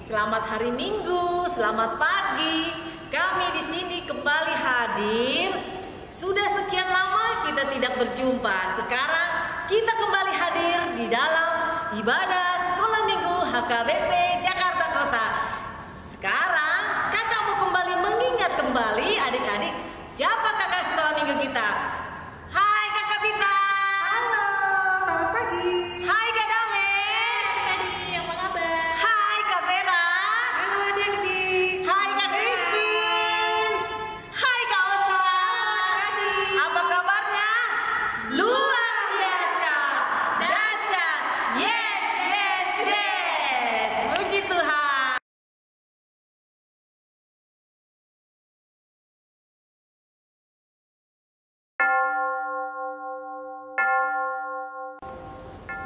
Selamat hari Minggu, selamat pagi. Kami di sini kembali hadir. Sudah sekian lama kita tidak berjumpa. Sekarang kita kembali hadir di dalam ibadah Sekolah Minggu HKBP Jakarta Kota. Sekarang kakak mau kembali mengingat kembali adik-adik siapa kakak sekolah minggu kita. Hai kakak Pita. Halo, selamat pagi. Hai kak Dame. Adik, apa kabar? Hai kak Vera. Halo adik-adik. Hai kak Christine. Hai kak Osa. Adik. Apa kabarnya? Luar biasa. Dahsyat. Yes, yes, yes. Puji Tuhan.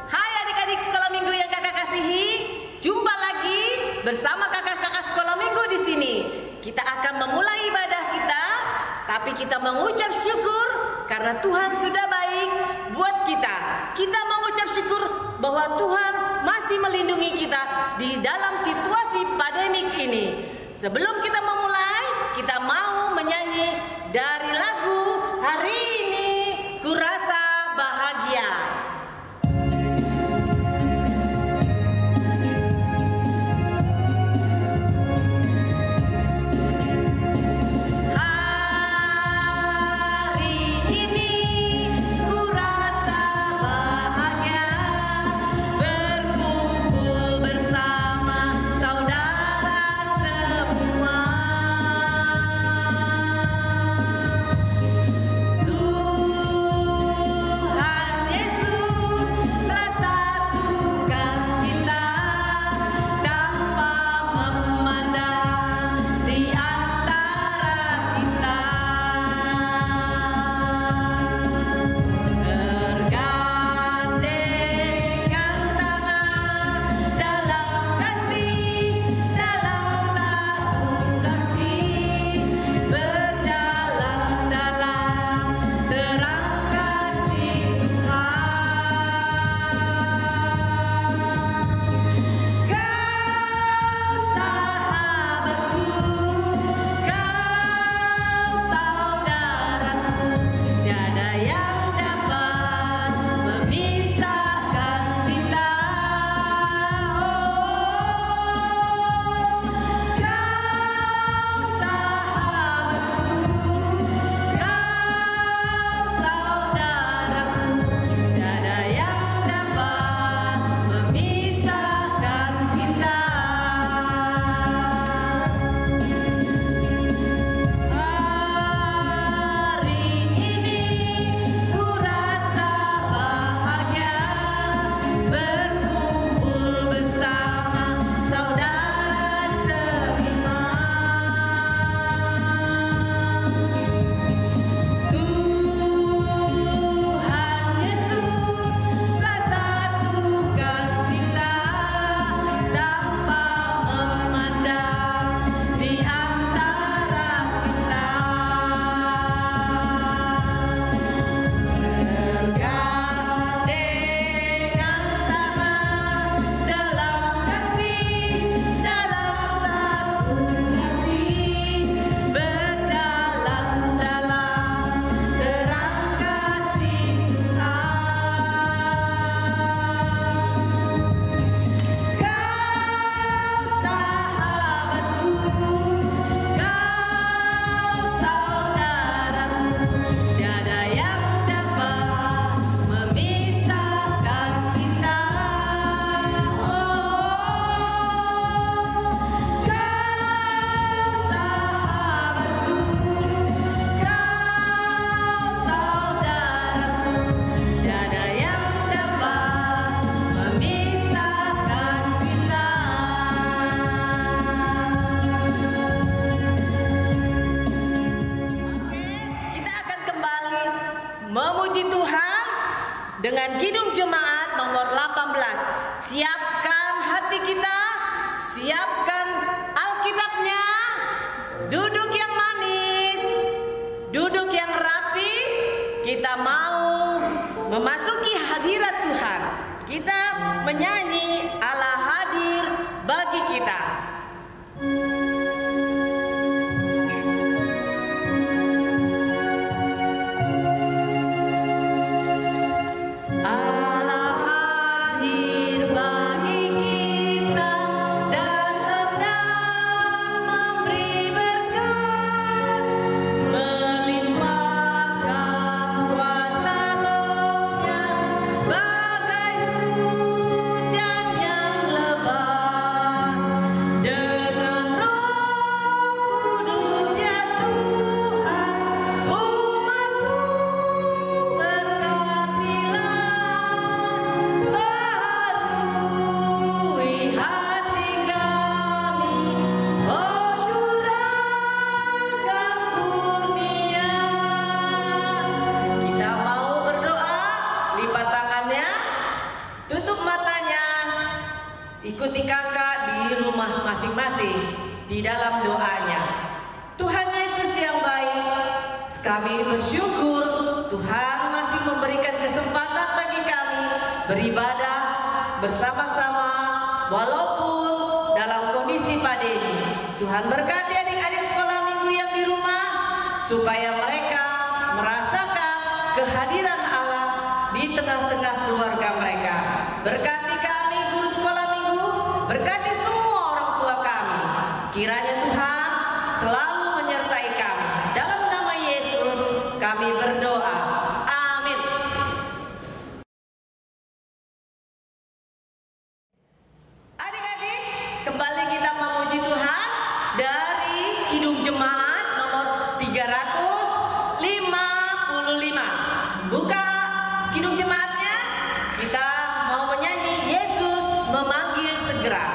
Hai adik-adik sekolah minggu yang kakak kasihi. Jumpa lagi bersama kakak-kakak sekolah minggu di sini. Kita akan memulai ibadah kita, tapi kita mengucap syukur karena Tuhan sudah baik buat kita. Kita mengucap syukur bahwa Tuhan masih melindungi kita di dalam situasi pandemik ini. Sebelum kita memulai, kita mau menyanyi dari lagu Hari Ini Kurasa Bahagia. Hari ini ku rasa bahagia berkumpul bersama saudara semua. Tuhan Yesus telah satukan kita tanpa memandang di antara kita. Bergandengan tangan dalam kasih, dalam satu kasih, berjalan dalam terang kasih Tuhan. Kau sahabatku, kau saudaraku, tiada yang dapat memisahkan kita. Kau sahabatku, kau saudaraku, tiada yang dapat memisahkan kita. Hari ini ku rasa bahagia berkumpul bersama saudara seiman. Tuhan Yesus telah satukan kita tanpa memandang di antara kita. Bergandengan tangan dalam kasih, dalam satu kasih, berjalan dalam terang kasih Tuhan. Kau sahabatku, kau saudaraku, tiada yang dapat memisahkan kita. Kau sahabatku, kau saudaraku, tiada yang dapat memisahkan kita. Kita akan kembali memuji Tuhan dengan Kidung Jemaat nomor 18. Siapkan hati kita, siapkan Alkitabnya, duduk yang manis, duduk yang rapi. Kita mau memasuki hadirat Tuhan. Kita menyanyi Allah hadir bagi kita. Ikuti kakak di rumah masing-masing di dalam doanya. Tuhan Yesus yang baik, kami bersyukur Tuhan masih memberikan kesempatan bagi kami beribadah bersama-sama walaupun dalam kondisi pandemi. Tuhan berkati adik-adik sekolah minggu yang di rumah supaya mereka merasakan kehadiran Allah di tengah-tengah keluarga mereka. Berkati kami guru sekolah minggu, berkati semua orang tua kami. Kiranya Tuhan selalu menyertai kami. Dalam nama Yesus kami berdoa. Amin. Adik-adik, kembali kita memuji Tuhan dari Kidung Jemaat nomor 355. Buka Kidung Jemaatnya, kita mau menyanyi Yesus memanggil segera.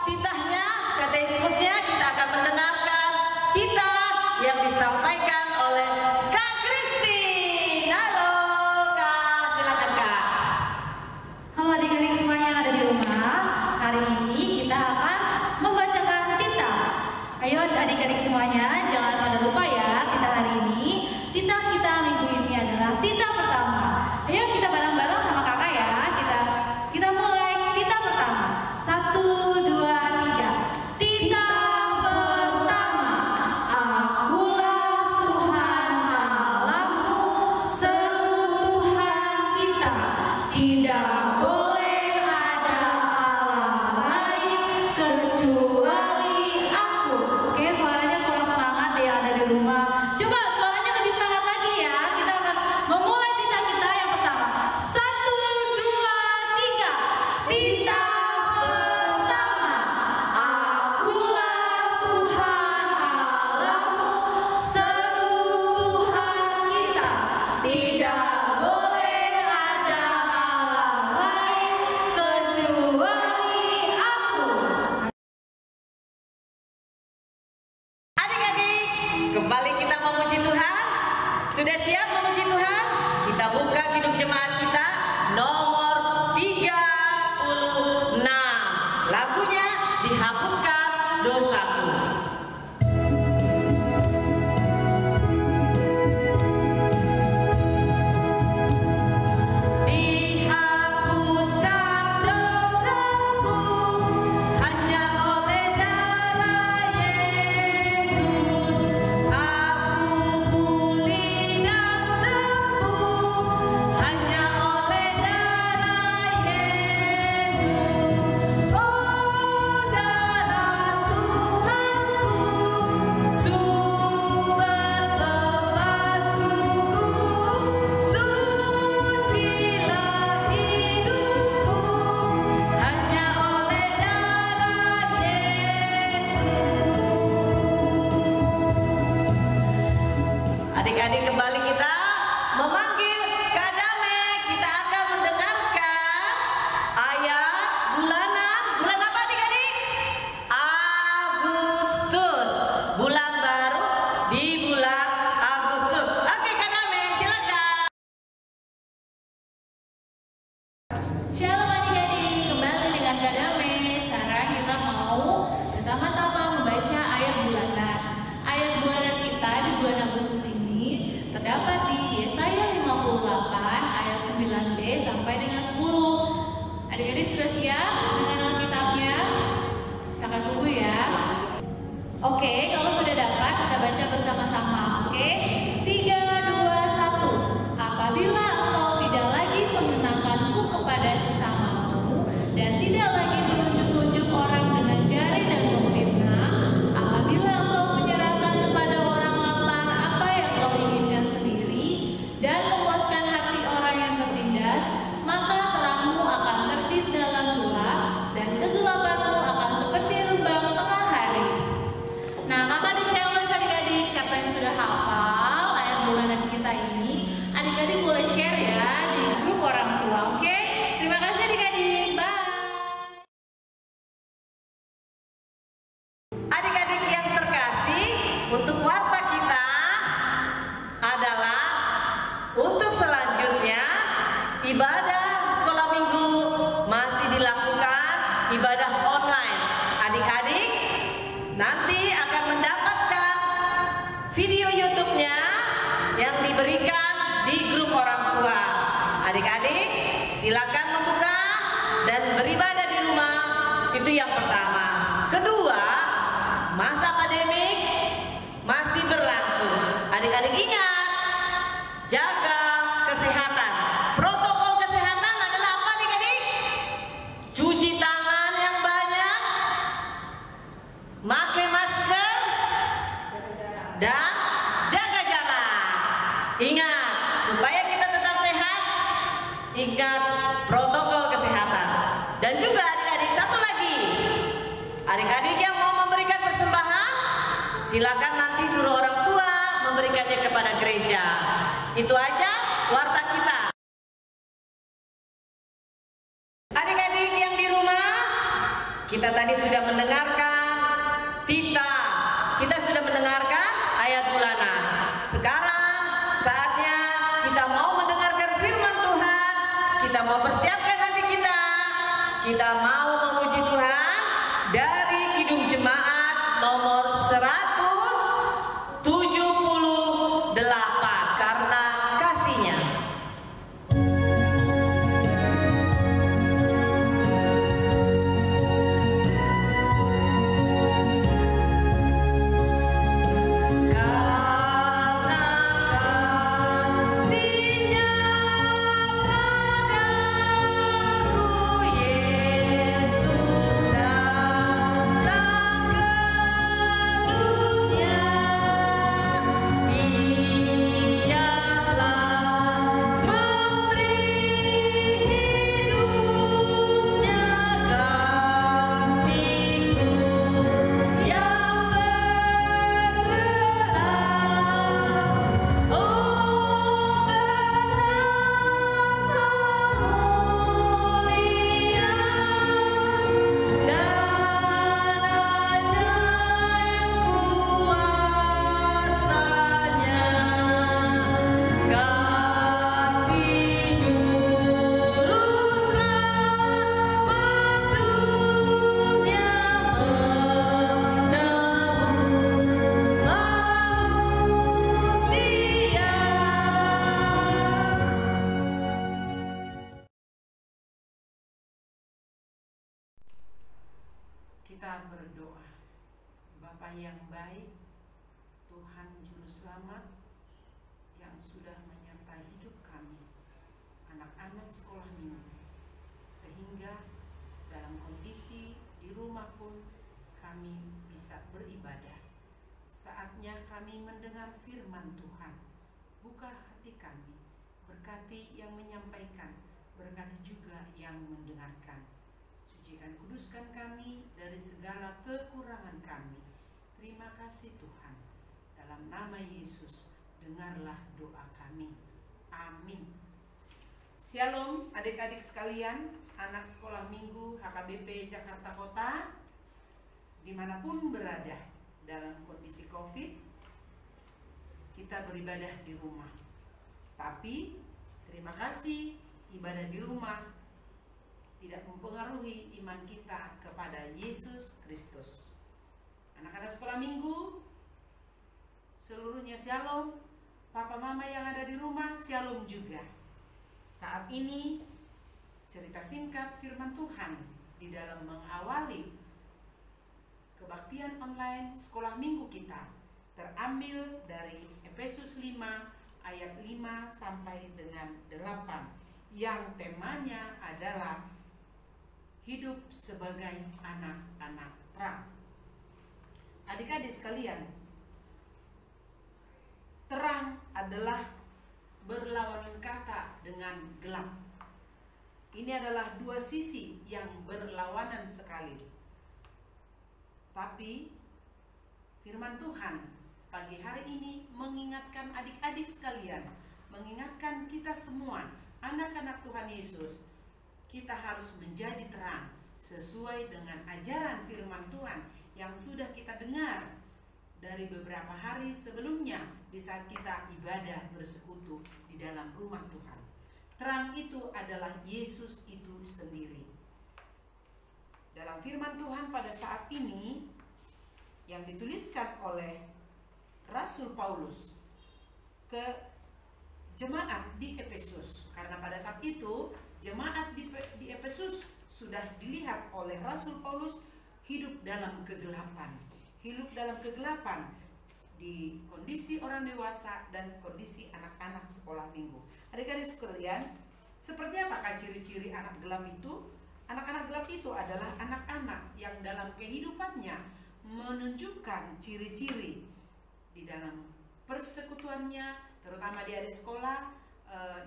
Titahnya, katekismusnya kita akan mendengarkan titah yang disampaikan oleh Kak Christine. Halo Kak, silakan Kak. Halo adik-adik semuanya yang ada di rumah. Hari ini kita akan membacakan titah. Ayo adik-adik semuanya, jangan pada lupa ya titah hari ini. Titah kita minggu ini adalah titah pertama. Ayo kita bareng-bareng sama kakak ya. Kita mulai titah pertama. 1, 2, 3. Titah pertama. Akulah Tuhan Allahmu, seru Tuhan kita. Tidak boleh ada Allah lain kecuali Aku. Oke, suaranya kurang semangat ya ada di rumah. Coba suaranya lebih semangat lagi ya. Kita akan memulai titah kita yang pertama. 1, 2, 3. Titah pertama. Akulah Tuhan Allahmu, seru Tuhan kita. Tidak boleh ada Allah lain kecuali Aku. Adik-adik, kembali kita memuji Tuhan. Sudah siap memuji Tuhan? Kita buka Kidung Jemaat kita nomor 36. Lagunya Dihapuskan Dosaku. Dihapuskan dosaku hanya oleh darah Yesus. Aku pulih dan sembuh hanya oleh darah Yesus. Oh, darah Tuhan Adik-adik kembali kita memanggil Kak Dame. Kita akan mendengarkan ayat bulanan. Bulan apa adik-adik? Agustus. Bulan baru di bulan Agustus. Oke Kak Dame, silakan. Shalom adik-adik, kembali dengan Kak Dame. Sekarang kita mau bersama-sama membaca ayat bulanan. Ayat bulanan kita di bulan Agustus ini terdapat di Yesaya 58 ayat 9b sampai dengan 10. Adik-adik sudah siap dengan Alkitabnya? Kakak tunggu ya. Oke, kalau sudah dapat kita baca bersama-sama. Oke? 3, 2, 1. Apabila engkau tidak lagi mengenakanku kepada sesamamu dan tidak lagi menunjuk-nunjuk orang dengan jari dan memfitnah, apabila engkau menyerahkan kepada orang lapar apa yang kau inginkan sendiri dan memuaskan hati orang yang tertindas, maka terangmu akan terbit dalam gelap dan kegelapanmu akan seperti rembang tengah hari. Nah, kakak di challenge adik-adik, siapa yang sudah hafal ayat bulanan kita ini, adik-adik boleh share ya di grup orang tua, oke? Terima kasih adik-adik, bye. Adik-adik yang terkasih, untuk warta kita adalah untuk selanjutnya ibadah sekolah minggu masih dilakukan ibadah online. Adik-adik nanti akan mendapatkan video YouTube-nya yang diberikan di grup orang tua. Adik-adik silakan membuka dan beribadah di rumah. Itu yang pertama. Kedua, masa pandemik masih berlangsung. Adik-adik ingat, jaga kesehatan. Protokol kesehatan adalah apa adik-adik? Cuci tangan yang banyak, pakai masker, dan jaga jarak. Ingat, supaya kita tetap sehat, ingat protokol kesehatan. Dan juga adik-adik, satu lagi, adik-adik yang mau memberikan persembahan, silakan nanti suruh orang tua memberikannya kepada gereja. Itu aja warta kita. Adik-adik yang di rumah, kita tadi sudah mendengarkan Tita, kita sudah mendengarkan ayat bulanan. Sekarang saatnya kita mau mendengarkan firman Tuhan. Kita mau persiapkan hati kita. Kita mau memuji Tuhan dari Kidung Jemaat nomor 178, karena kasih-Nya. Kita berdoa. Bapa yang baik, Tuhan Juru Selamat yang sudah menyertai hidup kami, anak-anak sekolah minggu, sehingga dalam kondisi di rumah pun kami bisa beribadah. Saatnya kami mendengar firman Tuhan. Buka hati kami, berkati yang menyampaikan, berkati juga yang mendengarkan. Sucikan, kuduskan kami dari segala kekurangan kami. Terima kasih Tuhan. Dalam nama Yesus dengarlah doa kami. Amin. Shalom adik-adik sekalian, anak sekolah minggu HKBP Jakarta Kota, dimanapun berada dalam kondisi COVID, kita beribadah di rumah. Tapi terima kasih, ibadah di rumah tidak mempengaruhi iman kita kepada Yesus Kristus. Anak-anak sekolah minggu seluruhnya shalom. Papa mama yang ada di rumah shalom juga. Saat ini cerita singkat firman Tuhan di dalam mengawali kebaktian online sekolah minggu kita terambil dari Efesus 5 ayat 5 sampai dengan 8 yang temanya adalah hidup sebagai anak-anak terang. Adik-adik sekalian, terang adalah berlawanan kata dengan gelap. Ini adalah dua sisi yang berlawanan sekali. Tapi firman Tuhan pagi hari ini mengingatkan adik-adik sekalian, mengingatkan kita semua, anak-anak Tuhan Yesus, kita harus menjadi terang sesuai dengan ajaran firman Tuhan yang sudah kita dengar dari beberapa hari sebelumnya di saat kita ibadah bersekutu di dalam rumah Tuhan. Terang itu adalah Yesus itu sendiri. Dalam firman Tuhan pada saat ini yang dituliskan oleh Rasul Paulus ke jemaat di Efesus, karena pada saat itu jemaat di Efesus sudah dilihat oleh Rasul Paulus hidup dalam kegelapan. Hidup dalam kegelapan di kondisi orang dewasa dan kondisi anak-anak sekolah minggu. Adik-adik sekalian, seperti apakah ciri-ciri anak gelap itu? Anak-anak gelap itu adalah anak-anak yang dalam kehidupannya menunjukkan ciri-ciri di dalam persekutuannya, terutama di adik sekolah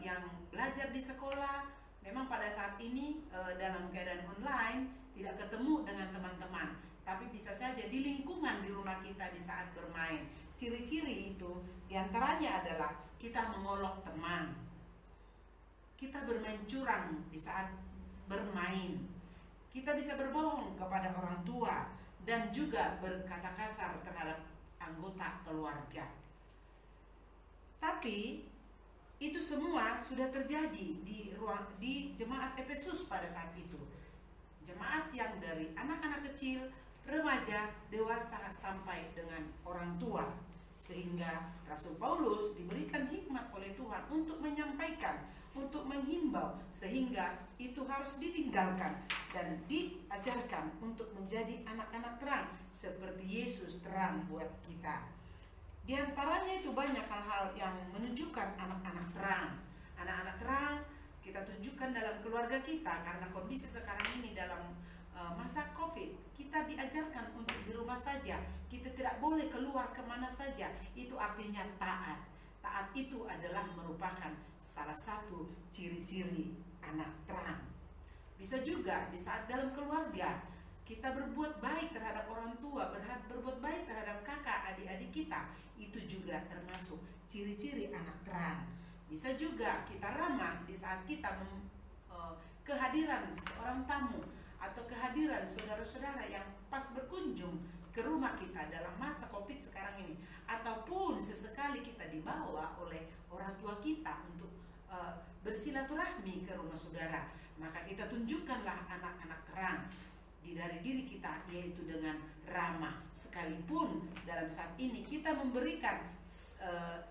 yang belajar di sekolah. Memang pada saat ini dalam keadaan online tidak ketemu dengan teman-teman, tapi bisa saja di lingkungan di rumah kita di saat bermain. Ciri-ciri itu diantaranya adalah kita mengolok teman, kita bermain curang di saat bermain, kita bisa berbohong kepada orang tua, dan juga berkata kasar terhadap anggota keluarga. Tapi itu semua sudah terjadi di jemaat Efesus pada saat itu. Jemaat yang dari anak-anak kecil, remaja, dewasa sampai dengan orang tua. Sehingga Rasul Paulus diberikan hikmat oleh Tuhan untuk menyampaikan, untuk menghimbau, sehingga itu harus ditinggalkan dan diajarkan untuk menjadi anak-anak terang seperti Yesus terang buat kita. Di antaranya itu banyak hal-hal yang menunjukkan anak-anak terang. Anak-anak terang kita tunjukkan dalam keluarga kita, karena kondisi sekarang ini dalam masa COVID, kita diajarkan untuk di rumah saja. Kita tidak boleh keluar kemana saja. Itu artinya taat. Taat itu adalah merupakan salah satu ciri-ciri anak terang. Bisa juga di saat dalam keluarga kita berbuat baik terhadap orang tua, berbuat baik terhadap kakak, adik-adik kita, itu juga termasuk ciri-ciri anak terang. Bisa juga kita ramah di saat kita kehadiran seorang tamu atau kehadiran saudara-saudara yang pas berkunjung ke rumah kita dalam masa COVID sekarang ini, ataupun sesekali kita dibawa oleh orang tua kita untuk bersilaturahmi ke rumah saudara, maka kita tunjukkanlah anak-anak terang dari diri kita, yaitu dengan ramah. Sekalipun dalam saat ini kita memberikan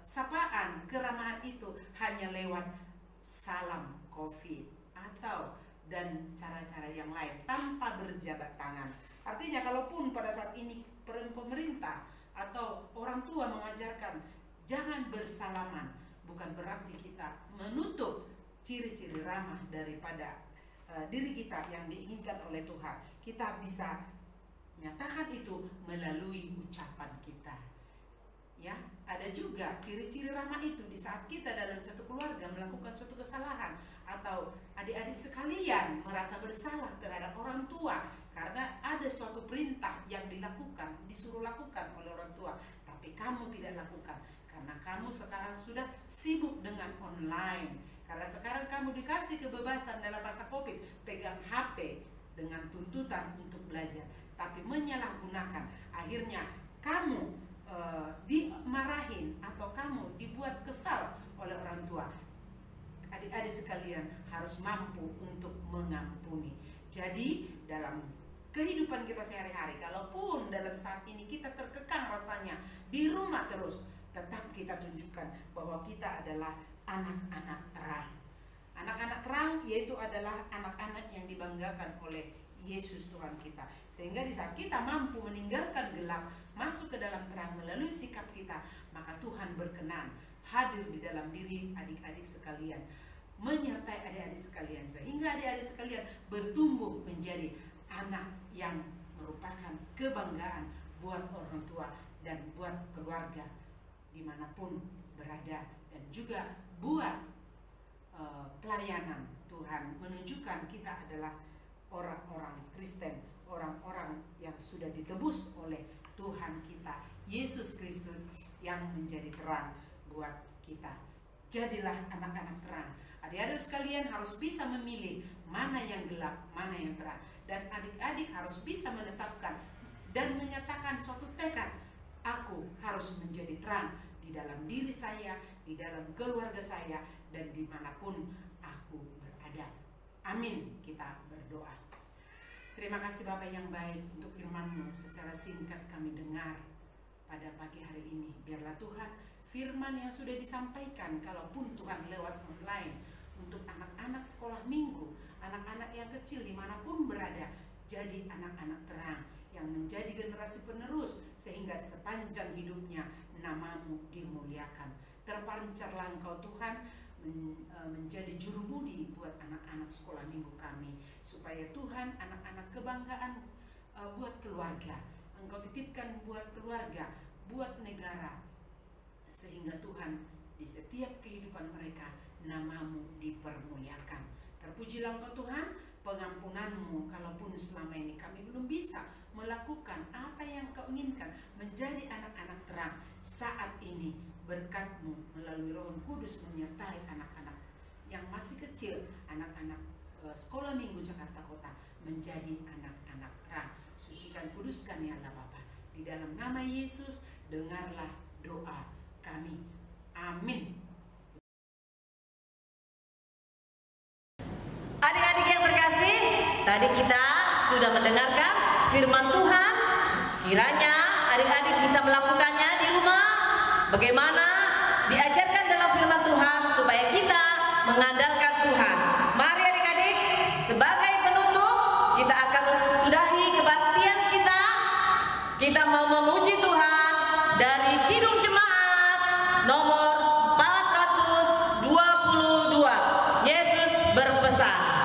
sapaan, keramahan itu hanya lewat salam COVID atau dan cara-cara yang lain tanpa berjabat tangan. Artinya kalaupun pada saat ini pemerintah atau orang tua mengajarkan jangan bersalaman, bukan berarti kita menutup ciri-ciri ramah daripada diri kita yang diinginkan oleh Tuhan. Kita bisa nyatakan itu melalui ucapan kita. Ya, ada juga ciri-ciri ramah itu di saat kita dalam satu keluarga melakukan suatu kesalahan, atau adik-adik sekalian merasa bersalah terhadap orang tua karena ada suatu perintah yang dilakukan, disuruh lakukan oleh orang tua, tapi kamu tidak lakukan Karena kamu sekarang sudah sibuk dengan online. Karena sekarang kamu dikasih kebebasan dalam masa COVID, pegang HP dengan tuntutan untuk belajar, tapi menyalahgunakan. Akhirnya kamu dimarahin atau kamu dibuat kesal oleh orang tua. Adik-adik sekalian harus mampu untuk mengampuni. Jadi dalam kehidupan kita sehari-hari, kalaupun dalam saat ini kita terkekang rasanya di rumah terus, tetap kita tunjukkan bahwa kita adalah anak-anak terang. Anak-anak terang yaitu adalah anak-anak yang dibanggakan oleh Yesus Tuhan kita. Sehingga di saat kita mampu meninggalkan gelap, masuk ke dalam terang melalui sikap kita, maka Tuhan berkenan hadir di dalam diri adik-adik sekalian, menyertai adik-adik sekalian, sehingga adik-adik sekalian bertumbuh menjadi anak yang merupakan kebanggaan buat orang tua dan buat keluarga dimanapun berada, dan juga buat pelayanan Tuhan, menunjukkan kita adalah orang-orang Kristen, orang-orang yang sudah ditebus oleh Tuhan kita Yesus Kristus yang menjadi terang buat kita. Jadilah anak-anak terang. Adik-adik sekalian harus bisa memilih mana yang gelap, mana yang terang, dan adik-adik harus bisa menetapkan dan menyatakan suatu tekad, aku harus menjadi terang di dalam diri saya, di dalam keluarga saya, dan dimanapun aku berada. Amin. Kita berdoa. Terima kasih Bapak yang baik untuk firman-Mu secara singkat kami dengar pada pagi hari ini. Biarlah Tuhan firman yang sudah disampaikan, kalaupun Tuhan lewat online, untuk anak-anak sekolah minggu, anak-anak yang kecil dimanapun berada, jadi anak-anak terang yang menjadi generasi penerus, sehingga sepanjang hidupnya nama-Mu dimuliakan. Terpancarlah Engkau Tuhan menjadi juru mudi buat anak-anak sekolah minggu kami, supaya Tuhan anak-anak kebanggaan buat keluarga, Engkau titipkan buat keluarga, buat negara, sehingga Tuhan di setiap kehidupan mereka nama-Mu dipermuliakan. Terpujilah Engkau Tuhan, pengampunan-Mu kalaupun selama ini kami belum bisa melakukan apa yang Kau inginkan, menjadi anak-anak terang. Saat ini berkat-Mu melalui Roh Kudus menyertai anak-anak yang masih kecil, anak-anak sekolah minggu Jakarta Kota, menjadi anak-anak terang. Sucikan, kuduskan ya Allah Bapa. Di dalam nama Yesus, dengarlah doa kami. Amin. Adik-adik yang terkasih, tadi kita sudah mendengarkan firman Tuhan. Kiranya adik-adik bisa melakukannya di rumah. Bagaimana diajarkan dalam firman Tuhan supaya kita mengandalkan Tuhan. Mari adik-adik, sebagai penutup kita akan sudahi kebaktian kita. Kita mau memuji Tuhan dari Kidung Jemaat nomor 422. Yesus berpesan.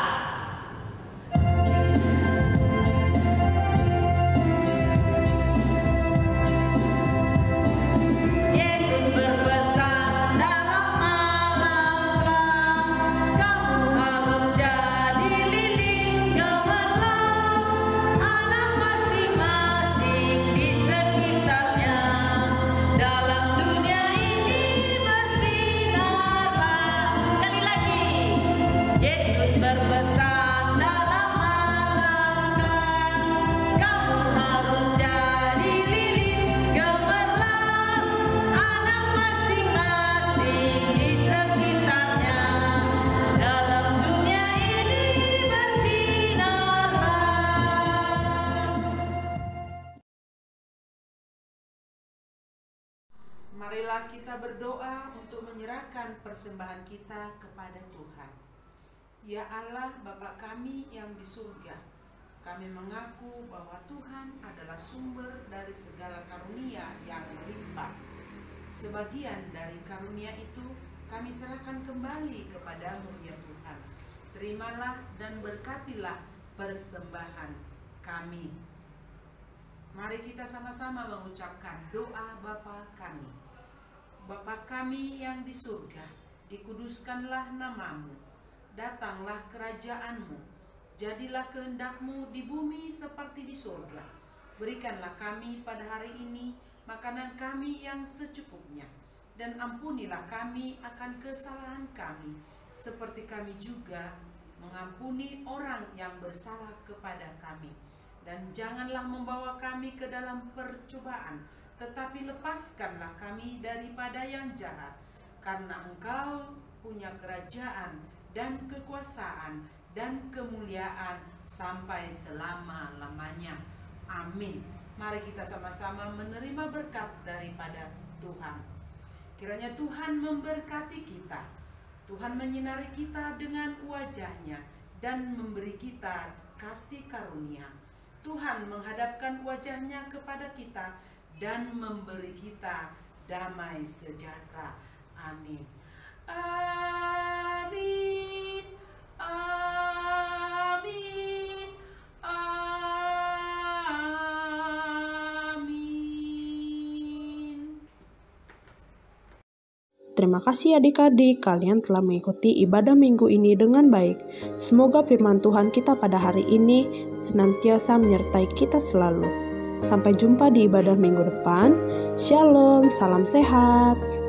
Marilah kita berdoa untuk menyerahkan persembahan kita kepada Tuhan. Ya Allah, Bapa kami yang di surga, kami mengaku bahwa Tuhan adalah sumber dari segala karunia yang melimpah. Sebagian dari karunia itu kami serahkan kembali kepadamu ya Tuhan. Terimalah dan berkatilah persembahan kami. Mari kita sama-sama mengucapkan doa Bapa kami. Bapa kami yang di surga, dikuduskanlah nama-Mu, datanglah kerajaan-Mu, jadilah kehendak-Mu di bumi seperti di surga. Berikanlah kami pada hari ini makanan kami yang secukupnya, dan ampunilah kami akan kesalahan kami, seperti kami juga mengampuni orang yang bersalah kepada kami. Dan janganlah membawa kami ke dalam percobaan, tetapi lepaskanlah kami daripada yang jahat. Karena Engkau punya kerajaan dan kekuasaan dan kemuliaan sampai selama-lamanya. Amin. Mari kita sama-sama menerima berkat daripada Tuhan. Kiranya Tuhan memberkati kita. Tuhan menyinari kita dengan wajah-Nya dan memberi kita kasih karunia. Tuhan menghadapkan wajah-Nya kepada kita dan memberi kita damai sejahtera. Amin. Amin. Amin. Amin. Terima kasih adik-adik, kalian telah mengikuti ibadah minggu ini dengan baik. Semoga firman Tuhan kita pada hari ini senantiasa menyertai kita selalu. Sampai jumpa di ibadah minggu depan. Shalom, salam sehat.